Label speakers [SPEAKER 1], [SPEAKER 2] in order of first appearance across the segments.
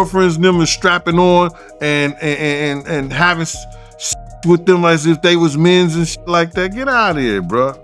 [SPEAKER 1] girlfriends and them is strapping on and having with them as if they was men's and shit like that. Get out of here, bro.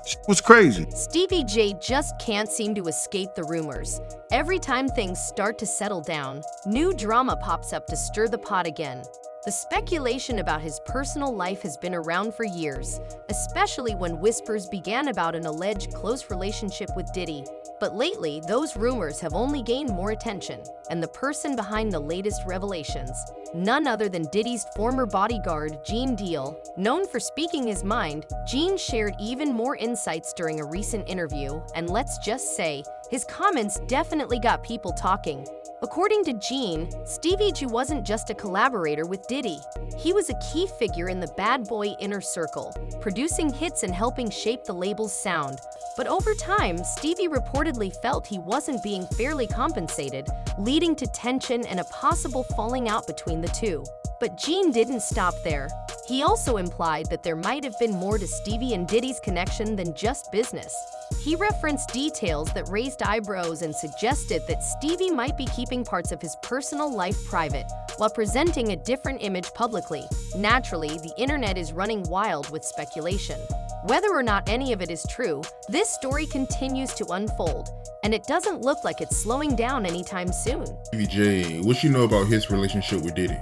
[SPEAKER 1] Shit was crazy.
[SPEAKER 2] Stevie J just can't seem to escape the rumors. Every time things start to settle down, new drama pops up to stir the pot again. The speculation about his personal life has been around for years, especially when whispers began about an alleged close relationship with Diddy. But lately, those rumors have only gained more attention, and the person behind the latest revelations, none other than Diddy's former bodyguard, Gay DLDOS. Known for speaking his mind, Gene shared even more insights during a recent interview, and let's just say, his comments definitely got people talking. According to Gene, Stevie J wasn't just a collaborator with Diddy. He was a key figure in the bad boy inner circle, producing hits and helping shape the label's sound. But over time, Stevie reportedly felt he wasn't being fairly compensated, leading to tension and a possible falling out between the two. But Gene didn't stop there. He also implied that there might have been more to Stevie and Diddy's connection than just business. He referenced details that raised eyebrows and suggested that Stevie might be keeping parts of his personal life private while presenting a different image publicly. Naturally, the internet is running wild with speculation. Whether or not any of it is true, this story continues to unfold, and it doesn't look like it's slowing down anytime soon.
[SPEAKER 3] Stevie J, what you know about his relationship with Diddy?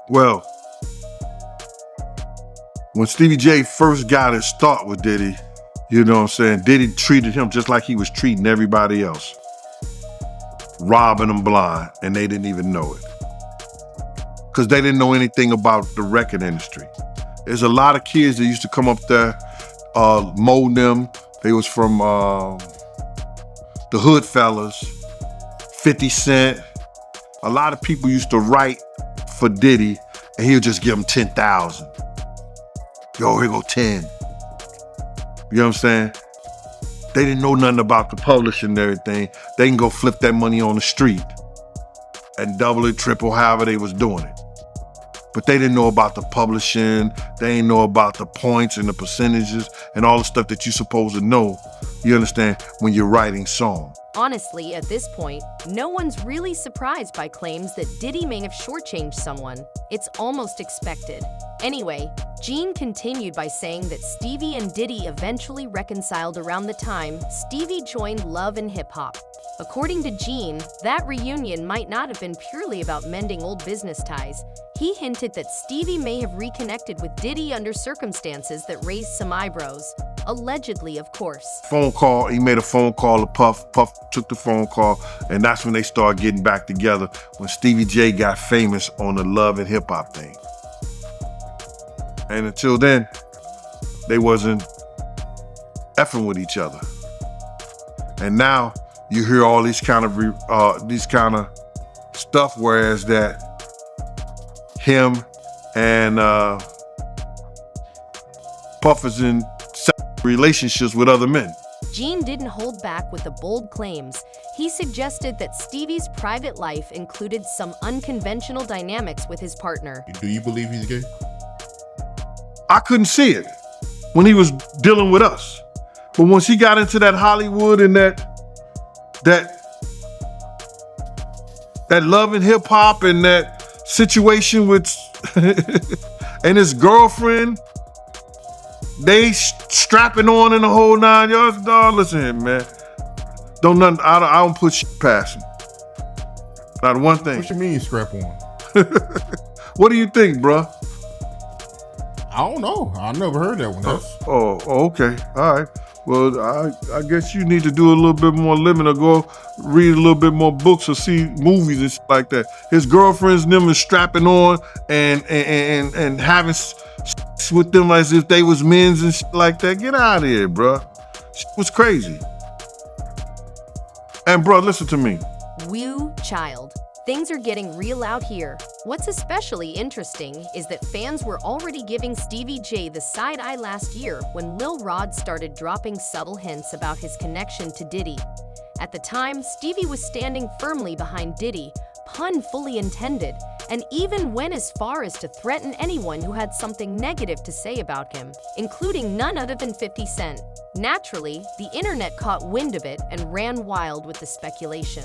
[SPEAKER 1] Well, when Stevie J first got his start with Diddy, you know what I'm saying, Diddy treated him just like he was treating everybody else. Robbing them blind, and they didn't even know it. Because they didn't know anything about the record industry. There's a lot of kids that used to come up there, mold them. They was from the Hood Fellas, 50 Cent. A lot of people used to write for Diddy, and he'll just give them 10,000. Yo, here go 10. You know what I'm saying? They didn't know nothing about the publishing and everything. They can go flip that money on the street and double it, triple, however they was doing it. But they didn't know about the publishing. They didn't know about the points and the percentages and all the stuff that you're supposed to know, you understand, when you're writing songs.
[SPEAKER 2] Honestly, at this point, no one's really surprised by claims that Diddy may have shortchanged someone. It's almost expected. Anyway, Gene continued by saying that Stevie and Diddy eventually reconciled around the time Stevie joined Love and Hip Hop. According to Gene, that reunion might not have been purely about mending old business ties. He hinted that Stevie may have reconnected with Diddy under circumstances that raised some eyebrows. Allegedly, of course.
[SPEAKER 1] Phone call, he made a phone call to Puff. Puff took the phone call, and that's when they started getting back together, when Stevie J got famous on the Love and Hip Hop thing. And until then, they wasn't effing with each other. And now you hear all these kind of stuff, whereas that him and Puff is in relationships with other men.
[SPEAKER 2] Gene didn't hold back with the bold claims. He suggested that Stevie's private life included some unconventional dynamics with his partner.
[SPEAKER 3] Do you believe he's gay?
[SPEAKER 1] I couldn't see it when he was dealing with us. But once he got into that Hollywood and that Love and Hip Hop and that situation with and his girlfriend, they strapping on in the whole 9 yards. Dog, listen here, man. I don't put shit past him. Not one thing.
[SPEAKER 3] What you mean strap on?
[SPEAKER 1] What do you think, bruh?
[SPEAKER 3] I don't know. I never heard that one.
[SPEAKER 1] Oh, okay. All right. Well, I guess you need to do a little bit more living or go read a little bit more books or see movies and shit like that. His girlfriends and them is strapping on and having with them as if they was men's and shit like that. Get out of here, bruh. Shit was crazy. And bruh, listen to me.
[SPEAKER 2] Woo child. Things are getting real out here. What's especially interesting is that fans were already giving Stevie J the side eye last year when Lil Rod started dropping subtle hints about his connection to Diddy. At the time, Stevie was standing firmly behind Diddy, pun fully intended, and even went as far as to threaten anyone who had something negative to say about him, including none other than 50 Cent. Naturally, the internet caught wind of it and ran wild with the speculation.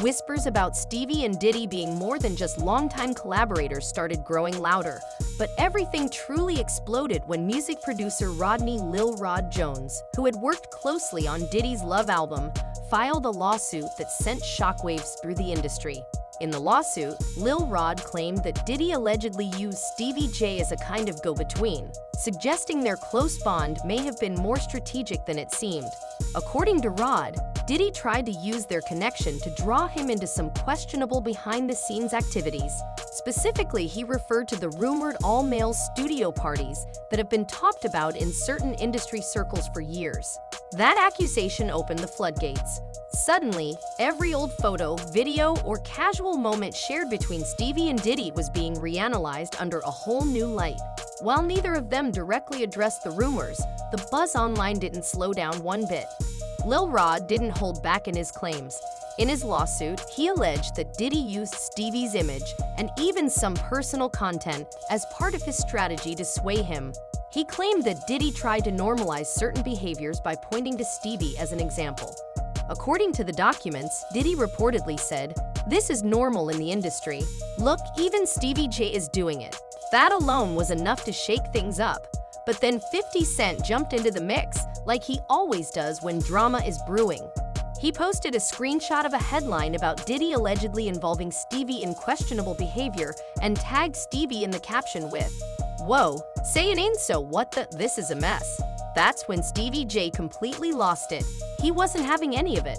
[SPEAKER 2] Whispers about Stevie and Diddy being more than just longtime collaborators started growing louder, but everything truly exploded when music producer Rodney Lil Rod Jones, who had worked closely on Diddy's Love album, filed a lawsuit that sent shockwaves through the industry. In the lawsuit, Lil Rod claimed that Diddy allegedly used Stevie J as a kind of go-between, suggesting their close bond may have been more strategic than it seemed. According to Rod, Diddy tried to use their connection to draw him into some questionable behind-the-scenes activities. Specifically, he referred to the rumored all-male studio parties that have been talked about in certain industry circles for years. That accusation opened the floodgates. Suddenly, every old photo, video, or casual moment shared between Stevie and Diddy was being reanalyzed under a whole new light. While neither of them directly addressed the rumors, the buzz online didn't slow down one bit. Lil Rod didn't hold back in his claims. In his lawsuit, he alleged that Diddy used Stevie's image and even some personal content as part of his strategy to sway him. He claimed that Diddy tried to normalize certain behaviors by pointing to Stevie as an example. According to the documents, Diddy reportedly said, "This is normal in the industry. Look, even Stevie J is doing it." That alone was enough to shake things up. But then 50 Cent jumped into the mix, like he always does when drama is brewing. He posted a screenshot of a headline about Diddy allegedly involving Stevie in questionable behavior and tagged Stevie in the caption with, "Whoa, say it ain't so, what the, this is a mess." That's when Stevie J completely lost it. He wasn't having any of it.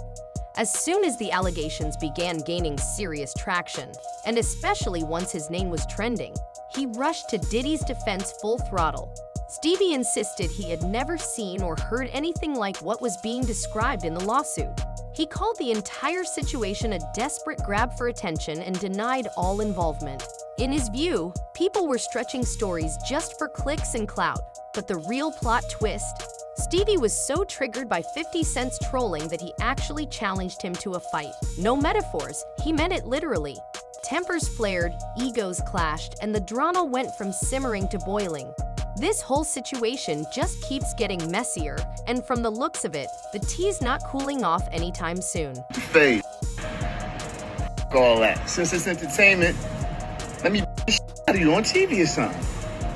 [SPEAKER 2] As soon as the allegations began gaining serious traction, and especially once his name was trending, he rushed to Diddy's defense full throttle. Stevie insisted he had never seen or heard anything like what was being described in the lawsuit. He called the entire situation a desperate grab for attention and denied all involvement. In his view, people were stretching stories just for clicks and clout. But the real plot twist? Stevie was so triggered by 50 Cent's trolling that he actually challenged him to a fight. No metaphors, he meant it literally. Tempers flared, egos clashed, and the drama went from simmering to boiling. This whole situation just keeps getting messier, and from the looks of it, the tea's not cooling off anytime soon.
[SPEAKER 4] Fade. All that. Since it's entertainment, let me out of you on TV or something.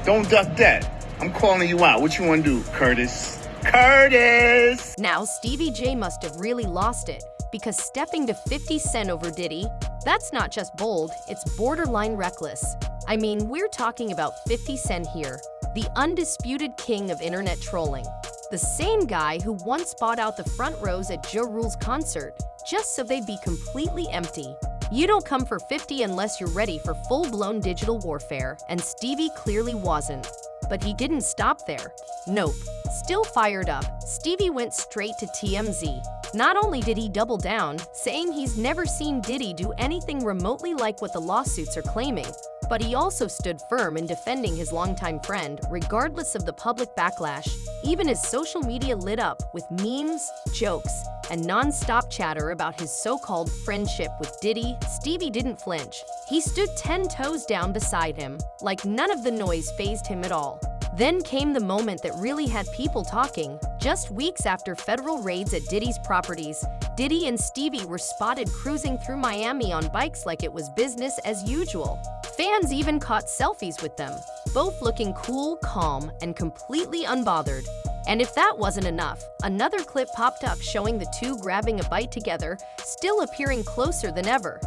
[SPEAKER 4] Don't duck that. I'm calling you out. What you want to do, Curtis? Curtis!
[SPEAKER 2] Now, Stevie J must have really lost it, because stepping to 50 Cent over Diddy, that's not just bold, it's borderline reckless. I mean, we're talking about 50 Cent here, the undisputed king of internet trolling. The same guy who once bought out the front rows at Ja Rule's concert, just so they'd be completely empty. You don't come for 50 unless you're ready for full-blown digital warfare, and Stevie clearly wasn't. But he didn't stop there. Nope. Still fired up, Stevie went straight to TMZ. Not only did he double down, saying he's never seen Diddy do anything remotely like what the lawsuits are claiming, but he also stood firm in defending his longtime friend, regardless of the public backlash. Even his social media lit up with memes, jokes, and non-stop chatter about his so-called friendship with Diddy. Stevie didn't flinch. He stood 10 toes down beside him, like none of the noise fazed him at all. Then came the moment that really had people talking. Just weeks after federal raids at Diddy's properties, Diddy and Stevie were spotted cruising through Miami on bikes like it was business as usual. Fans even caught selfies with them, both looking cool, calm, and completely unbothered. And if that wasn't enough, another clip popped up showing the two grabbing a bite together, still appearing closer than ever.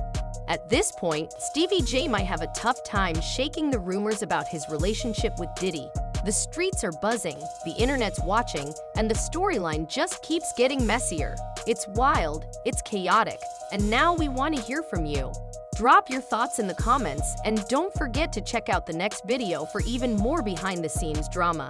[SPEAKER 2] At this point, Stevie J might have a tough time shaking the rumors about his relationship with Diddy. The streets are buzzing, the internet's watching, and the storyline just keeps getting messier. It's wild, it's chaotic, and now we want to hear from you. Drop your thoughts in the comments, and don't forget to check out the next video for even more behind-the-scenes drama.